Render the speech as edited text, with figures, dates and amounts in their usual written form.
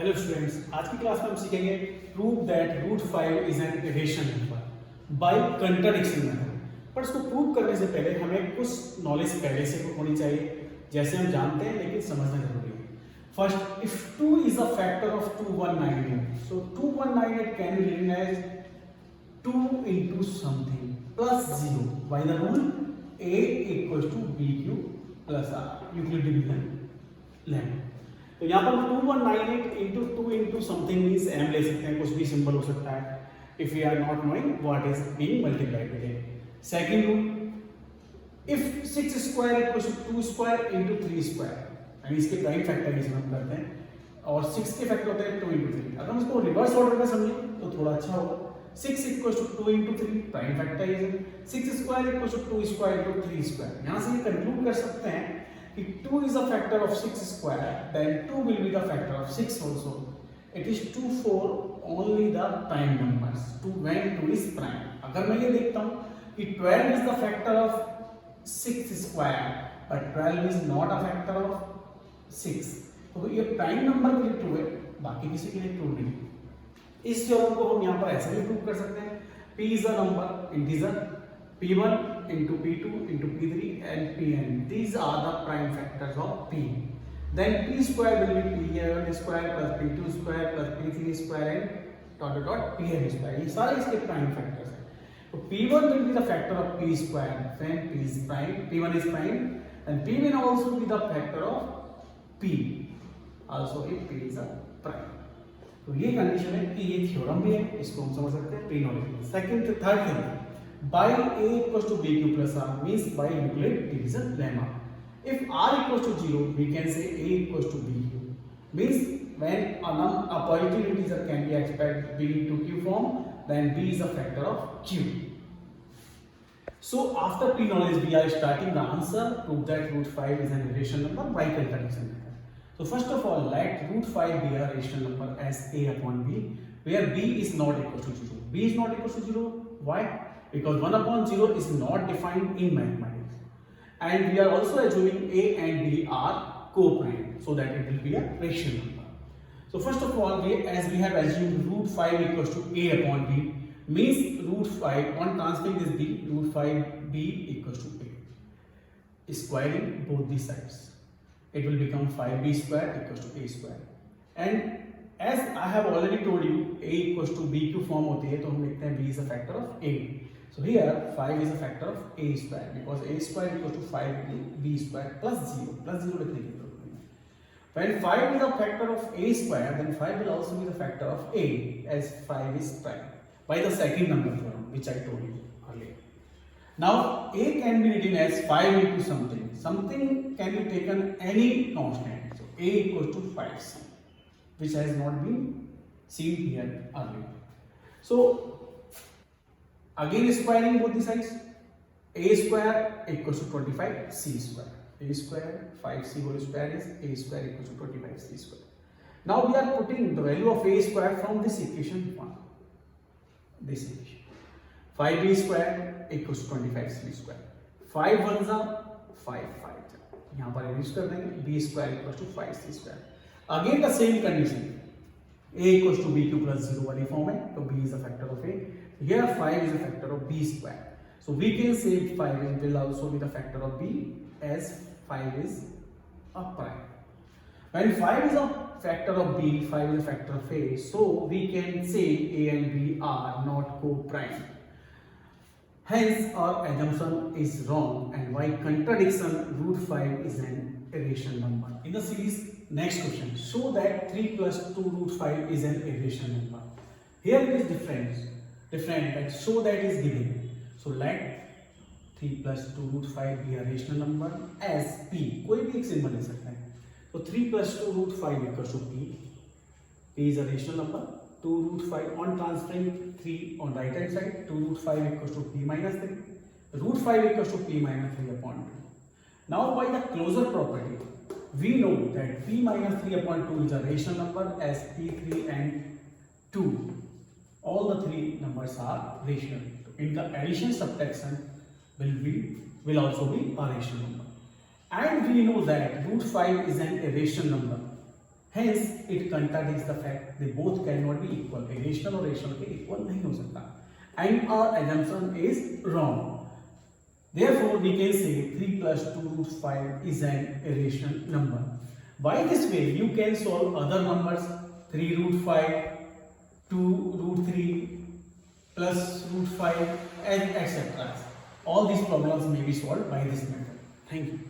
Hello students, आज की class में हम सीखेंगे prove that root 5 is an irrational number by contradiction method. पर इसको प्रूव करने से पहले हमें कुछ नॉलेज पहले से होनी चाहिए, जैसे हम जानते हैं लेकिन समझना जरूरी है। First, if 2 is a factor of 2198, so 2198 can be written as 2 into something plus 0 by the rule A equals to BQ plus R, Euclid division लेंगे। तो यहाँ पर 2198 into 2 into something means m ले सकते हैं, कुछ भी सिंबल हो सकता है if we are not knowing what is being multiplied with it. Second rule, if 6 square equals to 2 square into 3 square, यानी इसके प्राइम फैक्टराइजेशन हम करते हैं और 6 के फैक्टर होते हैं 2 into 3। अगर हम इसको रिवर्स ऑर्डर में समझें तो थोड़ा अच्छा होगा। 6 equals to 2 into 3 prime factorisation, 6 square equals to 2 square into 3 square। यहाँ से ये कंक्लूड कर सकते हैं कि 2 is a factor of 6 square, then 2 will be the factor of 6 also. It is 2 for only the prime numbers, 2 when 2 is prime. अगर मैं ये देखता हूँ कि 12 is the factor of 6 square, but 12 is not a factor of 6, तो ये prime number के लिए 2 है, बाकी किसी के लिए 2 नहीं। इस थ्योरम को हम यहाँ पर ऐसे भी प्रूव कर सकते हैं, p is a number integer, p1 into p2 into p3 and pn, these are the prime factors of p. Then p square will be p1 square plus p2 square plus p3 square and dot dot dot pn square, ये सारे इसके prime factors हैं। तो p1 will be the factor of p square when p is prime, p1 is prime, and p will also be the factor of p also if p is a prime। तो ये condition है कि ये theorem भी है, इसको हम समझ सकते हैं pre knowledge. Second third thing, by A equals to BQ plus R means by Euclid division lemma. If R equals to 0, we can say A equals to BQ. Means when a positive integer can be expected be into Q form, then B is a factor of Q. So after pre-knowledge, we are starting the answer. Prove that root 5 is an irrational number by contradiction method. So first of all, let root 5 be a rational number as A upon B, where B is not equal to 0. B is not equal to 0. Why? Because 1 upon 0 is not defined in mathematics, and we are also assuming A and B are co-prime, so that it will be a rational number. So first of all, as we have assumed root 5 equals to A upon B, means root 5 on transferring this B, root 5B equals to A. Squaring both the sides, it will become 5B square equals to A square. And as I have already told you, A equals to BQ form होती है, तो हम लिखते हैं B is a factor of A. So here 5 is a factor of A square because A square equals to 5B square plus 0 लिखने की जरूरत नहीं है। When 5 is a factor of A square, then 5 will also be the factor of A as 5 is prime by the second number theorem which I told you earlier. Now A can be written as 5 into something. Something can be taken any constant. So A equals to 5c, which has not been seen here earlier. So again squaring both the sides, A square equals to 25c square. A square 5c whole square is A square equals to 25c square. Now we are putting the value of A square from this equation 1. This equation 5b square equals to 25c square. 5 ones are 5 यहाँ पर use कर देंगे, b square equals to 5c square. Again the same condition, A equals to BQ plus 0 वाली form है, तो B is a factor of A. Here 5 is a factor of B square. So we can say 5 will also be the factor of B as 5 is a prime. When 5 is a factor of B, 5 is a factor of A. So we can say A and B are not co-prime. Hence our assumption is wrong, and by contradiction root 5 is an irrational number. In the series, next question, show that 3 plus 2 root 5 is an irrational number. Here it is different that show that is given. So let 3 plus 2 root 5 be a rational number as P, कोई भी एक symbol ले सकता है। तो 3 plus 2 root 5 equals to P. P is a rational number. 2 root 5 on transferring 3 on right hand side, 2 root 5 equals to P minus 3. Root 5 equals to P minus 3 upon 2. Now by the closure property, we know that P minus 3 upon 2 is a rational number as P3 and 2. All the three numbers are rational. In the addition subtraction will also be a rational number. And we know that root 5 is an irrational number. Hence, it contradicts the fact they both cannot be equal. A rational और rational के equal नहीं हो सकता. And our assumption is wrong. Therefore, we can say 3 plus 2 root 5 is an irrational number. By this way, you can solve other numbers 3 root 5, 2 root 3 plus root 5 and etc. All these problems may be solved by this method. Thank you.